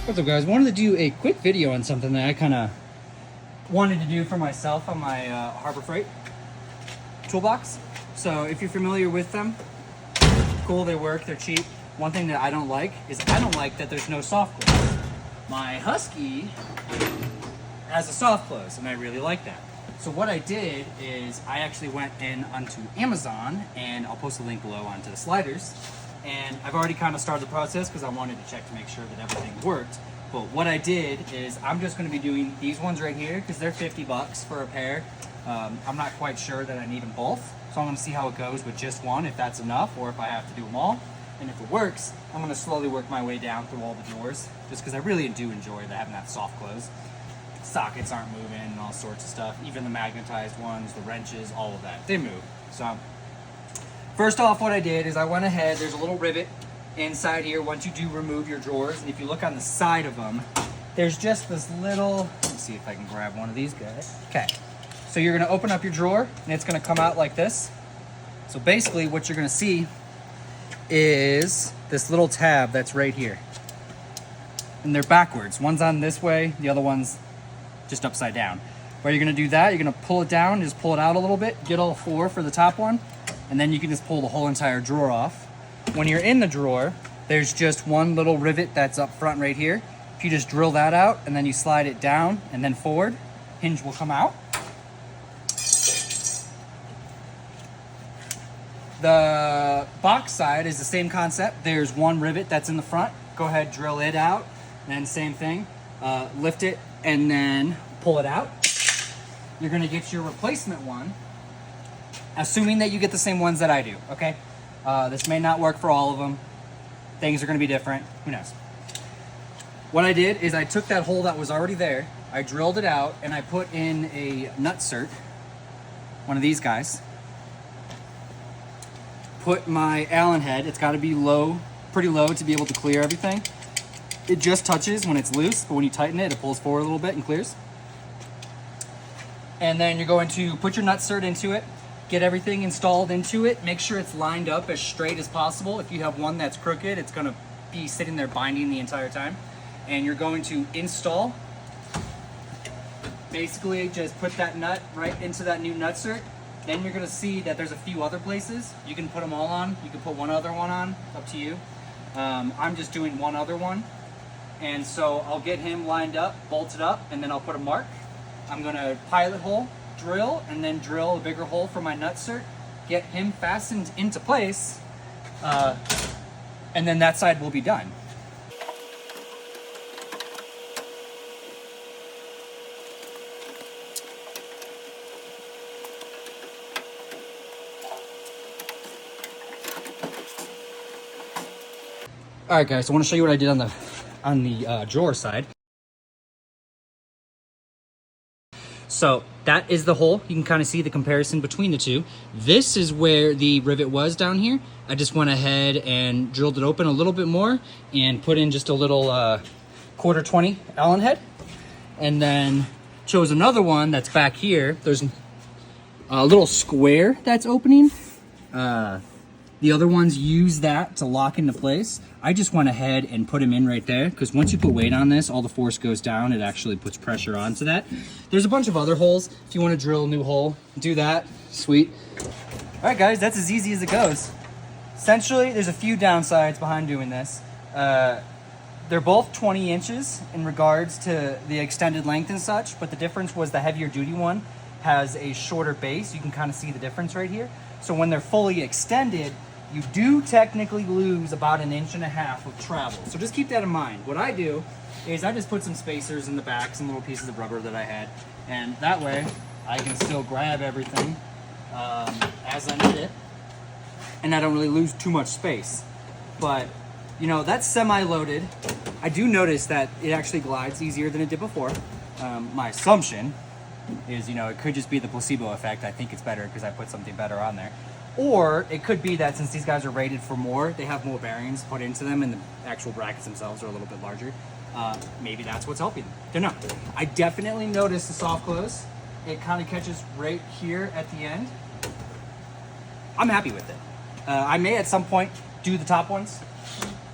What's up, guys? Wanted to do a quick video on something that I kind of wanted to do for myself on my Harbor Freight toolbox. So if you're familiar with them, cool, they work, they're cheap. One thing that I don't like is I don't like that there's no soft close. My Husky has a soft close and I really like that. So what I did is I actually went in onto Amazon, and I'll post a link below onto the sliders. And I've already kind of started the process because I wanted to check to make sure that everything worked. But what I did is I'm just going to be doing these ones right here because they're 50 bucks for a pair. I'm not quite sure that I need them both. So I'm going to see how it goes with just one, if that's enough, or if I have to do them all. And if it works, I'm going to slowly work my way down through all the drawers, just because I really do enjoy having that soft close. Sockets aren't moving and all sorts of stuff. Even the magnetized ones, the wrenches, all of that, they move. So first off, what I did is I went ahead, there's a little rivet inside here once you do remove your drawers. And if you look on the side of them, there's just this little, let's see if I can grab one of these guys. Okay, so you're gonna open up your drawer and it's gonna come out like this. So basically what you're gonna see is this little tab that's right here. And they're backwards. One's on this way, the other one's just upside down. What you're gonna do that, you're gonna pull it down, just pull it out a little bit, get all four for the top one, and then you can just pull the whole entire drawer off. When you're in the drawer, there's just one little rivet that's up front right here. If you just drill that out and then you slide it down and then forward, hinge will come out. The box side is the same concept. There's one rivet that's in the front. Go ahead, drill it out, and then same thing. Lift it and then pull it out. You're gonna get your replacement one, assuming that you get the same ones that I do, okay? This may not work for all of them. Things are gonna be different, who knows? What I did is I took that hole that was already there, I drilled it out, and I put in a nut cert, one of these guys. Put my Allen head, it's gotta be low, pretty low to be able to clear everything. It just touches when it's loose, but when you tighten it, it pulls forward a little bit and clears. And then you're going to put your nut cert into it, get everything installed into it, make sure it's lined up as straight as possible. If you have one that's crooked, it's gonna be sitting there binding the entire time. And you're going to install. Basically, just put that nut right into that new nut cert. Then you're gonna see that there's a few other places. You can put them all on, you can put one other one on, up to you. I'm just doing one other one. And so I'll get him lined up, bolted up, and then I'll put a mark. I'm gonna pilot hole, drill, and then drill a bigger hole for my nut cert, get him fastened into place, and then that side will be done. All right, guys, so I want to show you what I did on the drawer side. So that is the hole. You can kind of see the comparison between the two. This is where the rivet was down here. I just went ahead and drilled it open a little bit more and put in just a little quarter 20 Allen head. And then chose another one that's back here. There's a little square that's opening. The other ones use that to lock into place. I just went ahead and put them in right there because once you put weight on this, all the force goes down. It actually puts pressure onto that. There's a bunch of other holes. If you want to drill a new hole, do that. Sweet. All right, guys, that's as easy as it goes. Essentially, there's a few downsides behind doing this. They're both 20 inches in regards to the extended length and such, but the difference was the heavier duty one has a shorter base. You can kind of see the difference right here. So when they're fully extended, you do technically lose about 1.5 inches of travel. So just keep that in mind. What I do is I just put some spacers in the back, some little pieces of rubber that I had, and that way I can still grab everything as I need it, and I don't really lose too much space. But, you know, that's semi-loaded. I do notice that it actually glides easier than it did before. My assumption is, you know, it could just be the placebo effect. I think it's better because I put something better on there. Or it could be that since these guys are rated for more, they have more bearings put into them and the actual brackets themselves are a little bit larger. Maybe that's what's helping them. Don't know. I definitely noticed the soft close. It kind of catches right here at the end. I'm happy with it. I may at some point do the top ones,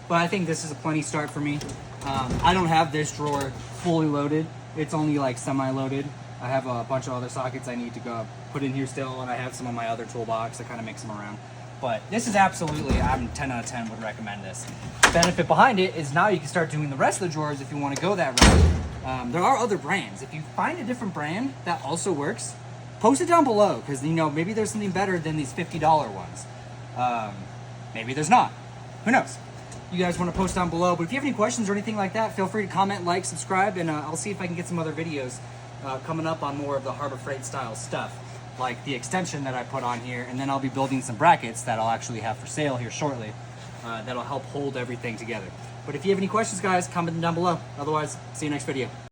but I think this is a plenty start for me. I don't have this drawer fully loaded. It's only like semi-loaded. I have a bunch of other sockets I need to go put in here still, and I have some on my other toolbox to kind of mix them around. But this is absolutely, I'm 10 out of 10 would recommend this. The benefit behind it is now you can start doing the rest of the drawers if you want to go that route. There are other brands. If you find a different brand that also works, post it down below, because you know maybe there's something better than these $50 ones. Maybe there's not. Who knows? You guys want to post down below. But if you have any questions or anything like that, feel free to comment, like, subscribe, and I'll see if I can get some other videos coming up on more of the Harbor Freight style stuff, like the extension that I put on here, and then I'll be building some brackets that I'll actually have for sale here shortly that'll help hold everything together. But if you have any questions, guys, comment them down below. Otherwise, see you next video.